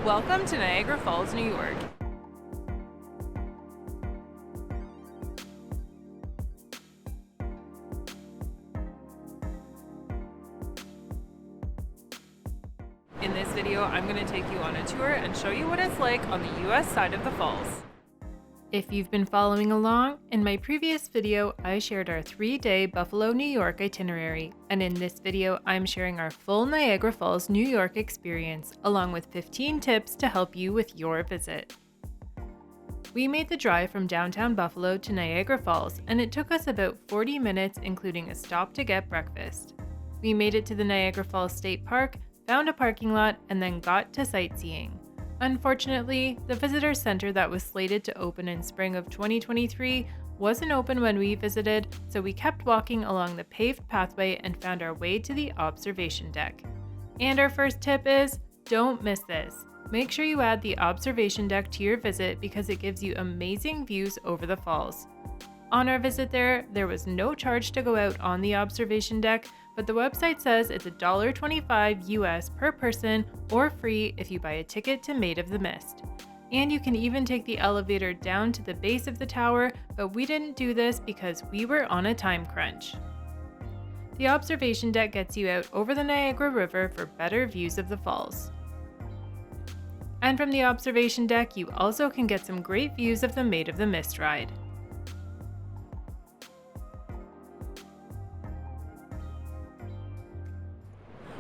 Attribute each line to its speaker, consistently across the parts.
Speaker 1: Welcome to Niagara Falls, New York. In this video, I'm going to take you on a tour and show you what it's like on the US side of the falls. If you've been following along, in my previous video, I shared our 3-day Buffalo, New York itinerary, and in this video, I'm sharing our full Niagara Falls, New York experience, along with 15 tips to help you with your visit. We made the drive from downtown Buffalo to Niagara Falls, and it took us about 40 minutes, including a stop to get breakfast. We made it to the Niagara Falls State Park, found a parking lot, and then got to sightseeing. Unfortunately, the visitor center that was slated to open in spring of 2023 wasn't open when we visited, so we kept walking along the paved pathway and found our way to the observation deck. And our first tip is, don't miss this. Make sure you add the observation deck to your visit because it gives you amazing views over the falls. On our visit there was no charge to go out on the observation deck, but the website says it's $1.25 US per person or free if you buy a ticket to Maid of the Mist. And you can even take the elevator down to the base of the tower, but we didn't do this because we were on a time crunch. The observation deck gets you out over the Niagara River for better views of the falls. And from the observation deck, you also can get some great views of the Maid of the Mist ride.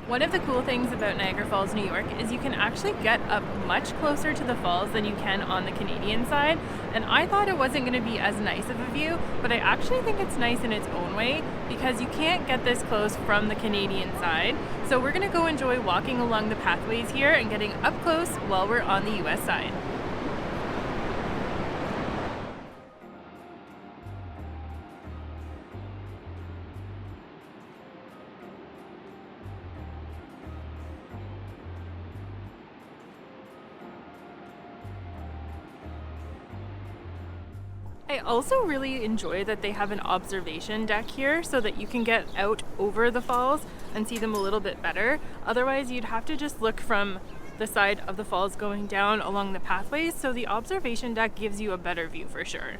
Speaker 1: One of the cool things about Niagara Falls, New York is you can actually get up much closer to the falls than you can on the Canadian side, and I thought it wasn't going to be as nice of a view, but I actually think it's nice in its own way because you can't get this close from the Canadian side. So we're going to go enjoy walking along the pathways here and getting up close while we're on the US side. I also really enjoy that they have an observation deck here so that you can get out over the falls and see them a little bit better. Otherwise, you'd have to just look from the side of the falls going down along the pathways, so the observation deck gives you a better view for sure.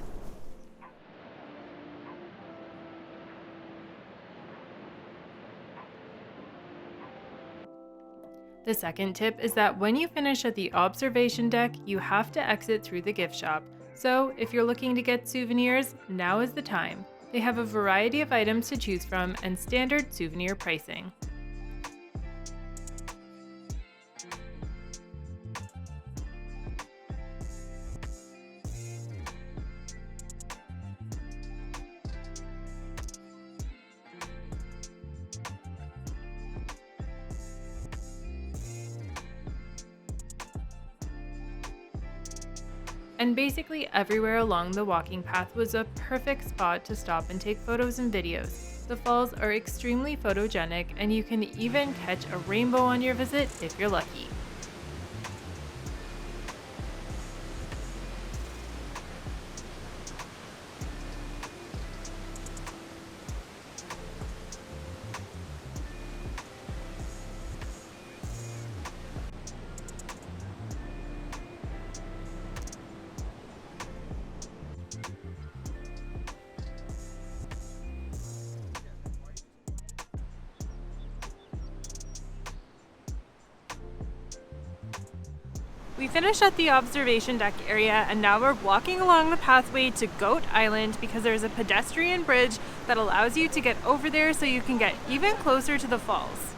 Speaker 1: The second tip is that when you finish at the observation deck, you have to exit through the gift shop. So, if you're looking to get souvenirs, now is the time. They have a variety of items to choose from and standard souvenir pricing. And basically everywhere along the walking path was a perfect spot to stop and take photos and videos. The falls are extremely photogenic, and you can even catch a rainbow on your visit if you're lucky. We finished at the observation deck area, and now we're walking along the pathway to Goat Island because there's a pedestrian bridge that allows you to get over there so you can get even closer to the falls.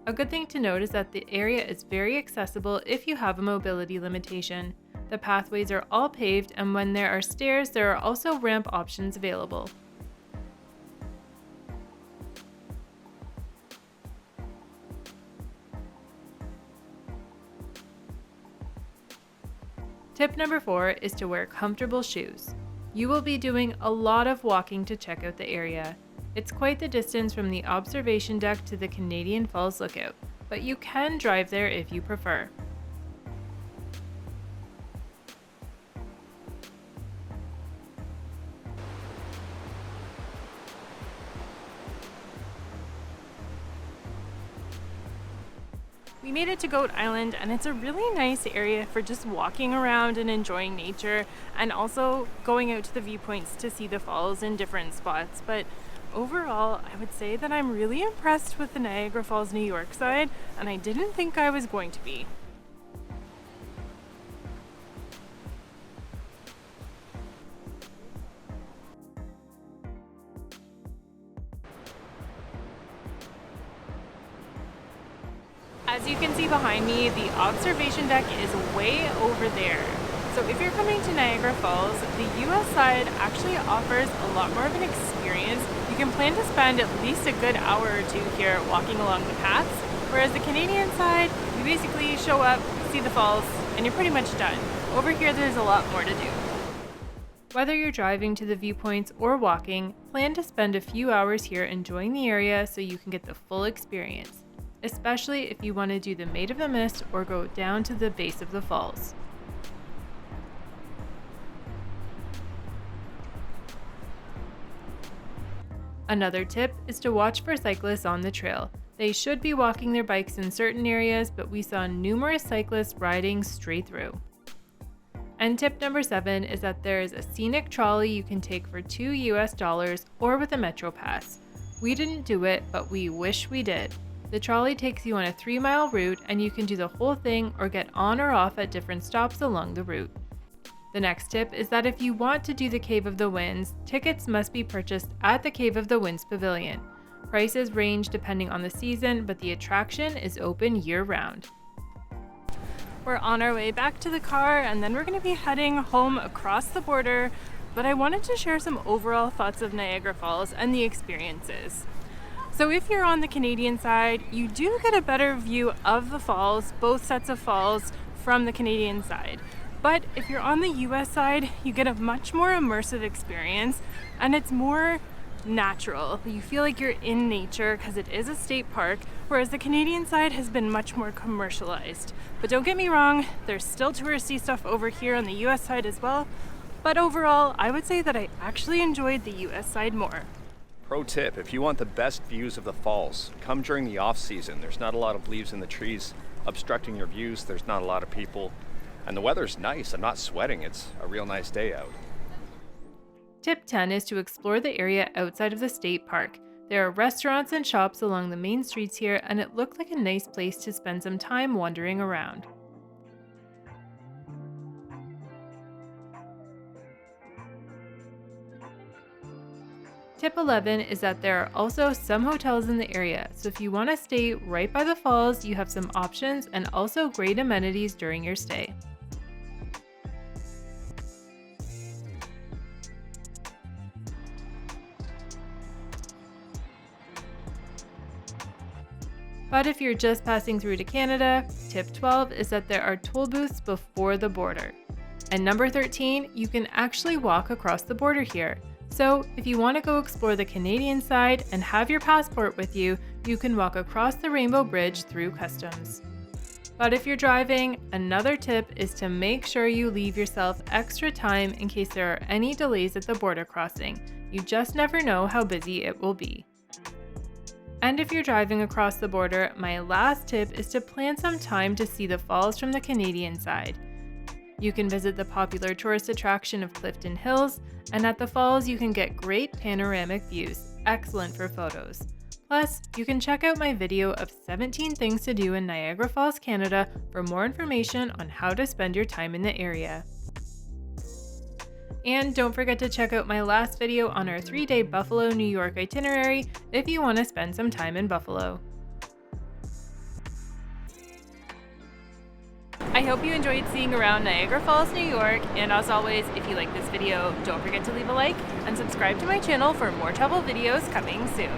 Speaker 1: A good thing to note is that the area is very accessible if you have a mobility limitation. The pathways are all paved, and when there are stairs, there are also ramp options available. Tip number 4 is to wear comfortable shoes. You will be doing a lot of walking to check out the area. It's quite the distance from the observation deck to the Canadian Falls Lookout, but you can drive there if you prefer. We made it to Goat Island, and it's a really nice area for just walking around and enjoying nature, and also going out to the viewpoints to see the falls in different spots. But overall, I would say that I'm really impressed with the Niagara Falls, New York side, and I didn't think I was going to be. As you can see behind me, the observation deck is way over there. So if you're coming to Niagara Falls, the US side actually offers a lot more of an experience. You can plan to spend at least a good hour or two here walking along the paths, whereas the Canadian side, you basically show up, see the falls, and you're pretty much done. Over here, there's a lot more to do. Whether you're driving to the viewpoints or walking, plan to spend a few hours here enjoying the area so you can get the full experience, especially if you want to do the Maid of the Mist or go down to the base of the falls. Another tip is to watch for cyclists on the trail. They should be walking their bikes in certain areas, but we saw numerous cyclists riding straight through. And tip number 7 is that there is a scenic trolley you can take for $2 US or with a Metro Pass. We didn't do it, but we wish we did. The trolley takes you on a 3-mile route, and you can do the whole thing or get on or off at different stops along the route. The next tip is that if you want to do the Cave of the Winds, tickets must be purchased at the Cave of the Winds Pavilion. Prices range depending on the season, but the attraction is open year-round. We're on our way back to the car, and then we're going to be heading home across the border, but I wanted to share some overall thoughts of Niagara Falls and the experiences. So if you're on the Canadian side, you do get a better view of the falls, both sets of falls, from the Canadian side. But if you're on the US side, you get a much more immersive experience, and it's more natural. You feel like you're in nature because it is a state park, whereas the Canadian side has been much more commercialized. But don't get me wrong, there's still touristy stuff over here on the US side as well. But overall, I would say that I actually enjoyed the US side more.
Speaker 2: Pro tip, if you want the best views of the falls, come during the off season. There's not a lot of leaves in the trees obstructing your views. There's not a lot of people. And the weather's nice. I'm not sweating. It's a real nice day out.
Speaker 1: Tip 10 is to explore the area outside of the state park. There are restaurants and shops along the main streets here, and it looked like a nice place to spend some time wandering around. Tip 11 is that there are also some hotels in the area, so if you want to stay right by the falls, you have some options and also great amenities during your stay. But if you're just passing through to Canada, tip 12 is that there are toll booths before the border. And number 13, you can actually walk across the border here. So if you want to go explore the Canadian side and have your passport with you, you can walk across the Rainbow Bridge through customs. But if you're driving, another tip is to make sure you leave yourself extra time in case there are any delays at the border crossing. You just never know how busy it will be. And if you're driving across the border, my last tip is to plan some time to see the falls from the Canadian side. You can visit the popular tourist attraction of Clifton Hills, and at the falls you can get great panoramic views, excellent for photos. Plus, you can check out my video of 17 things to do in Niagara Falls, Canada for more information on how to spend your time in the area. And don't forget to check out my last video on our 3-day Buffalo, New York itinerary if you want to spend some time in Buffalo. I hope you enjoyed seeing around Niagara Falls, New York, and as always, if you like this video, don't forget to leave a like and subscribe to my channel for more travel videos coming soon.